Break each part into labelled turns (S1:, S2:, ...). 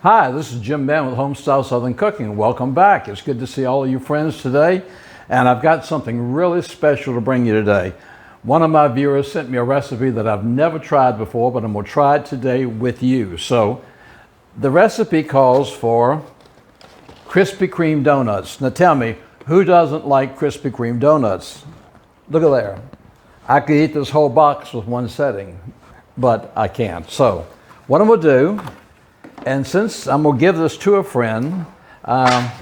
S1: Hi, this is Jim Mann with Homestyle Southern Cooking. Welcome back. It's good to see all of you friends today. And I've got something really special to bring you today. One of my viewers sent me a recipe that I've never tried before, but I'm going to try it today with you. So the recipe calls for Krispy Kreme donuts. Now tell me, who doesn't like Krispy Kreme donuts? Look at there. I could eat this whole box with one setting, but I can't. So what I'm going to do, and since I'm going to give this to a friend, I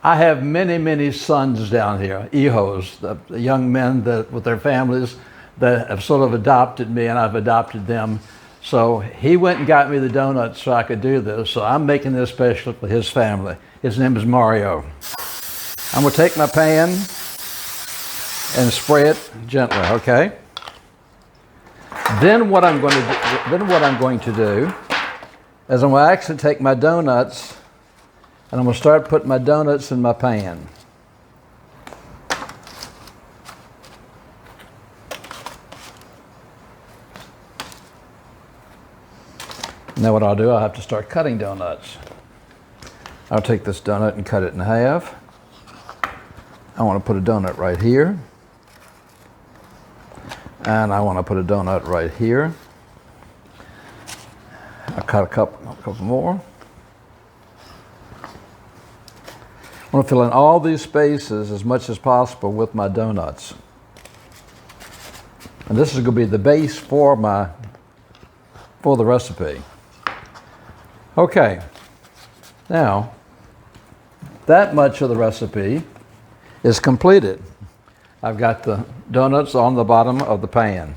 S1: have many sons down here, hijos, the young men that with their families that have sort of adopted me and I've adopted them. So he went and got me the donuts so I could do this. So I'm making this special for his family. His name is Mario. I'm going to take my pan and spray it gently, okay? Then what I'm going to do is I'm going to actually take my donuts and I'm going to start putting my donuts in my pan. Now what I'll do, I'll have to start cutting donuts. I'll take this donut and cut it in half. I want to put a donut right here. And I want to put a donut right here. I'll cut a couple more. I want to fill in all these spaces as much as possible with my donuts. And this is going to be the base for the recipe. Okay, now that much of the recipe is completed. I've got the donuts on the bottom of the pan.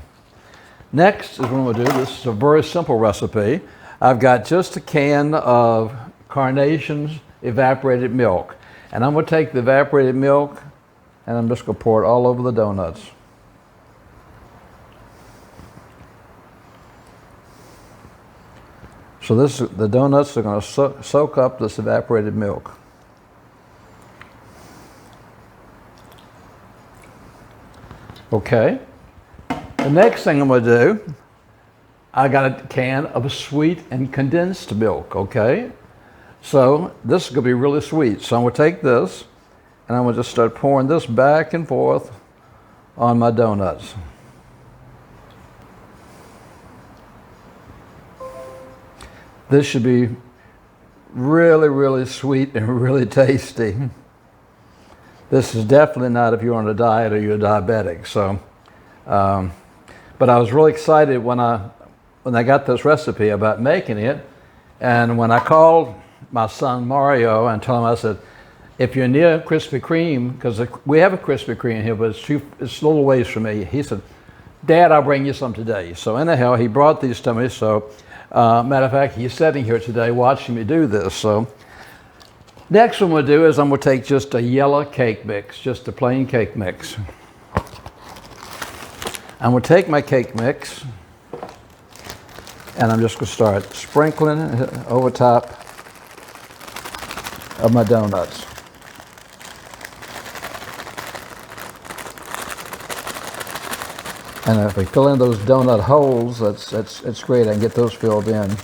S1: Next is what I'm going to do. This is a very simple recipe. I've got just a can of Carnation's evaporated milk. And I'm going to take the evaporated milk and I'm just going to pour it all over the donuts. So the donuts are going to soak up this evaporated milk. Okay. The next thing I'm going to do, I got a can of sweet and condensed milk, okay? So this is going to be really sweet. So I'm going to take this and I'm going to just start pouring this back and forth on my donuts. This should be really sweet and really tasty. This is definitely not if you're on a diet or you're diabetic. So, but I was really excited when I got this recipe about making it, and when I called my son Mario and told him, I said, if you're near Krispy Kreme, because we have a Krispy Kreme here, but it's a little ways from me. He said, Dad, I'll bring you some today. So anyhow, he brought these to me. So matter of fact, he's sitting here today watching me do this. So next what I'm going to do is I'm going to take just a yellow cake mix, just a plain cake mix. I'm going to take my cake mix and I'm just going to start sprinkling it over top of my donuts. And if we fill in those donut holes, that's great. I can get those filled in.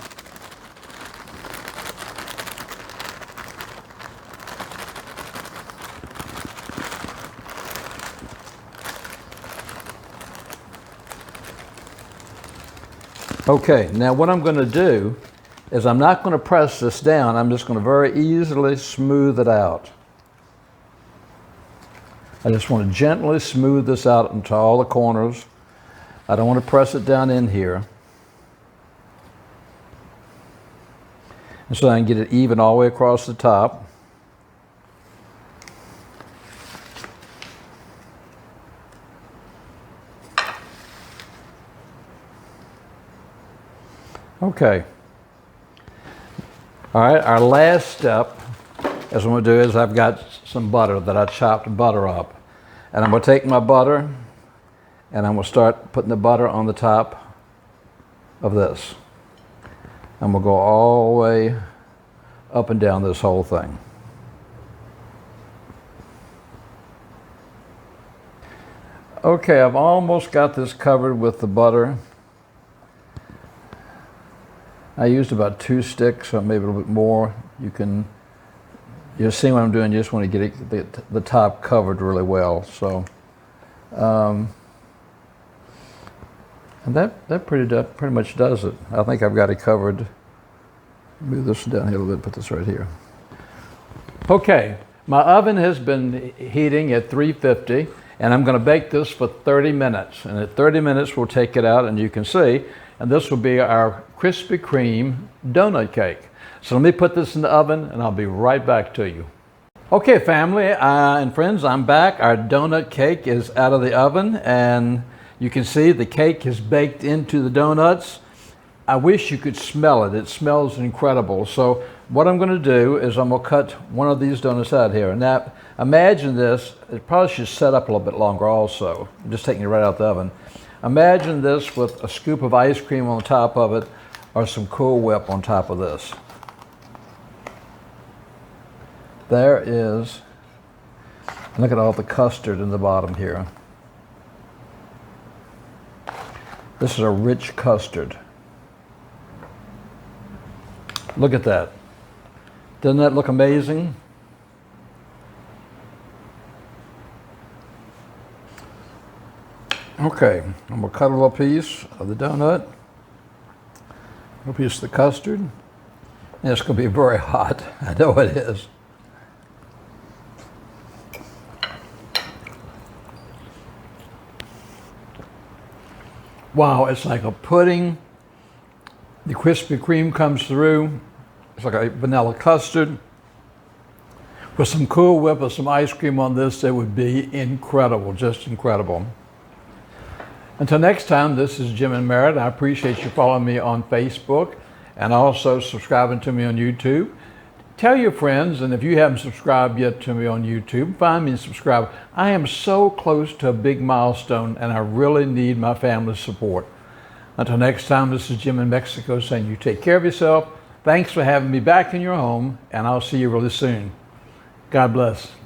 S1: Okay, now what I'm going to do is I'm not going to press this down. I'm just going to very easily smooth it out. I just want to gently smooth this out into all the corners. I don't want to press it down in here. And so I can get it even all the way across the top. Okay. All right, our last step, as I'm going to do, is I've got some butter that I chopped butter up. And I'm going to take my butter and I'm going to start putting the butter on the top of this. I'm going to go all the way up and down this whole thing. Okay, I've almost got this covered with the butter. I used about 2 sticks, or maybe a little bit more. You'll see what I'm doing. You just want to get the top covered really well. So, and that pretty much does it. I think I've got it covered. Move this down here a little bit. Put this right here. Okay, my oven has been heating at 350, and I'm going to bake this for 30 minutes. And at 30 minutes, we'll take it out, and you can see. And this will be our Krispy Kreme donut cake. So let me put this in the oven and I'll be right back to you. Okay, family and friends, I'm back. Our donut cake is out of the oven and you can see the cake is baked into the donuts. I wish you could smell it. It smells incredible. So what I'm going to do is I'm going to cut one of these donuts out here. Now imagine this. It probably should set up a little bit longer also. I'm just taking it right out the oven. Imagine this with a scoop of ice cream on top of it or some Cool Whip on top of this. There is, look at all the custard in the bottom here. This is a rich custard. Look at that. Doesn't that look amazing? Okay, I'm going to cut a little piece of the donut, a little piece of the custard, and it's going to be very hot. I know it is. Wow, it's like a pudding. The Krispy Kreme comes through. It's like a vanilla custard. With some Cool Whip or some ice cream on this, it would be incredible, just incredible. Until next time, this is Jim and Merida. I appreciate you following me on Facebook and also subscribing to me on YouTube. Tell your friends, and if you haven't subscribed yet to me on YouTube, find me and subscribe. I am so close to a big milestone and I really need my family's support. Until next time, this is Jim in Mexico saying you take care of yourself. Thanks for having me back in your home, and I'll see you really soon. God bless.